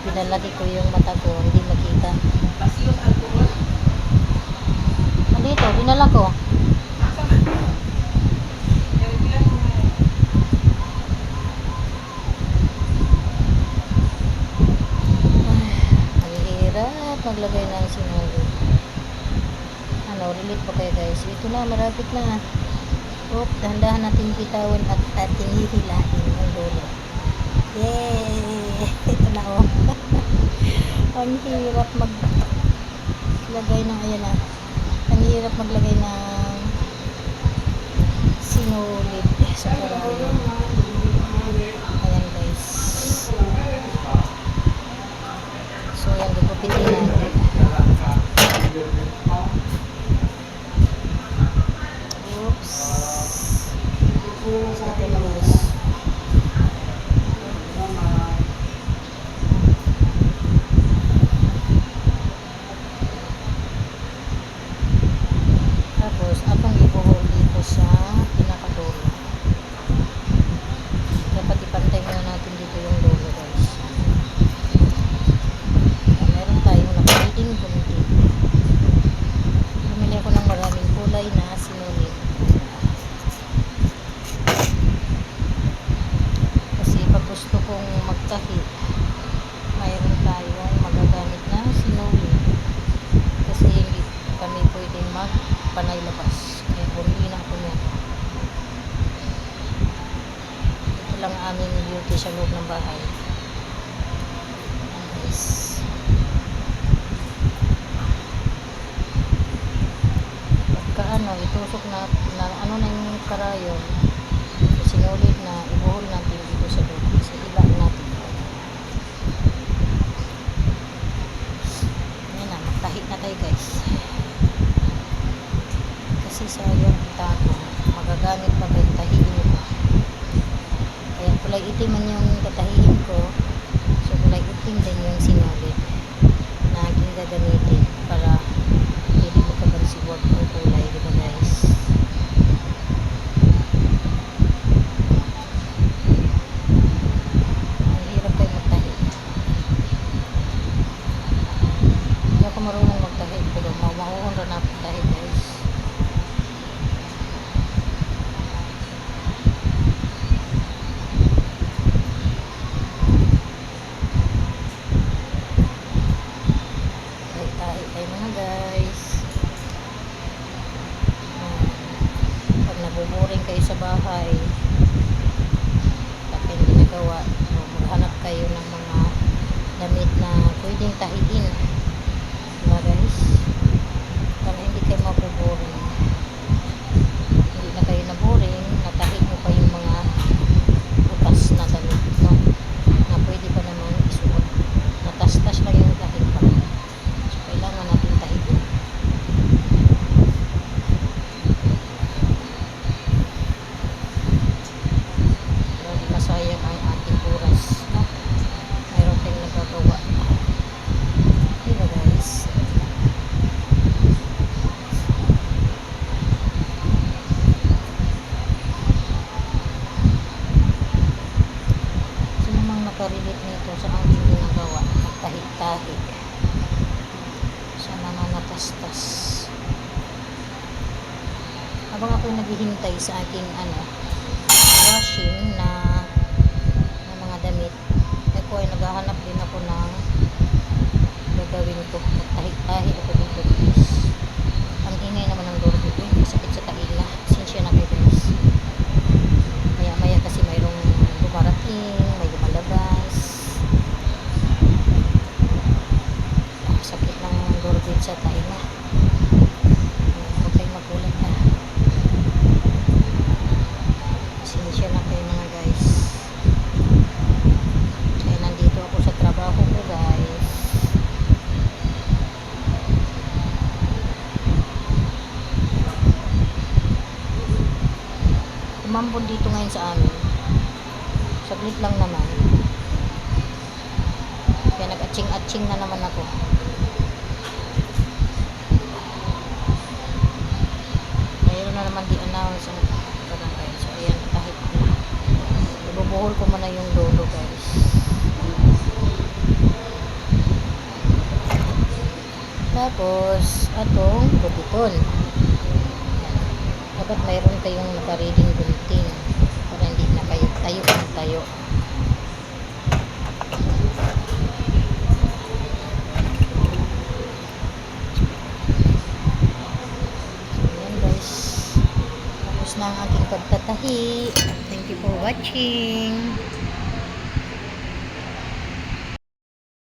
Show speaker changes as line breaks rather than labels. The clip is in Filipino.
pinalaki ko yung mata ko, hindi makita. Nandito, dinala ko. Naghihirap maglagay ng sinulid. Relate pa kayo guys. Ito na, marapit na. Dahan-dahan natin bitawan at ating hihilahin ang dulo. Yay! Ito na oh. Ang hirap maglagay ng, ayan na. Ang hirap maglagay ng sinulid sa karayom. Ayan guys. So ayan, gugupitin natin. Oops. Sa atin na guys. Tapos, atong ibuhol dito sa pinakadulo. Dapat ipantay muna natin dito yung dulo guys. Meron tayong nakapiting gunting. Bumili ako ng maraming kulay na sinulid. Kasi pag gusto kong magtahi, mayroon tayong magagamit na sinulid. Kasi hindi kami pwedeng magpanay labas. Kaya bumili na ako niya. Ito lang aming beauty sa loob ng bahay. Guys. Pagka itusok na ano na yung karayom, sinulid na, ibuhol natin dito sa loob. Kasi iba natin. Ayan na, magtahi na tayo guys. Kasi sayang itago, magagamit pa tayo, tahiin ko. Kaya kulay itim man yung katahiin ko, so kulay itim din yung sinulid na aking gagamitin para hindi mo kabansiwag ang kulay, diba guys? Ang hirap tayo magtahi. Hindi ako marunong magtahi, pero mahuhunra na magtahi guys. Tahi tayo mga guys. Pag nabuboring kayo sa bahay, pag hindi nagawa, maghanap kayo ng mga damit na pwedeng tahiin, diba guys? Para hindi kayo mabuboring, hindi na kayo naboring, natahi mo pa yung mga butas na damit, no? Na pwede pa naman isuot, natas-tas lang yung tahi pa. Kailangan natin tahiin. Pero di masayang ang ating oras, no? Mayroon tayong nagagawa. Diba guys? Sino mang nakarelate nito sa aking ginagawa, magtahi-tahi sa mga natastas. Habang ako'y naghihintay sa aking washing na mga damit, ako ay naghahanap din ako ng gagawin ko. Magtahi-tahi ako dito guys. Ang ingay naman ng doorbell, sakit sa tainga. Sinsya na kayo guys. Maya-maya kasi mayroong dumarating, may lumalabas. Sakit ng doorbell sa tainga. Huwag kayong magulat ha. Sinsya na kayo mga guys. Kaya nandito ako sa trabaho ko guys. Umambon dito ngayon sa amin. Saglit lang naman. Kaya nag-atching-atching na naman ako. Mayroon na naman di-announce ang barangay. So ayan, kahit ibubuhol ko muna yung lolo guys. Tapos, atong gubiton. Yan. Dapat mayroon kayong nakareading gunting para hindi na kayo tayo ang tayo. Ayan guys. Tapos na ang aking pagtatahi. Thank you for watching.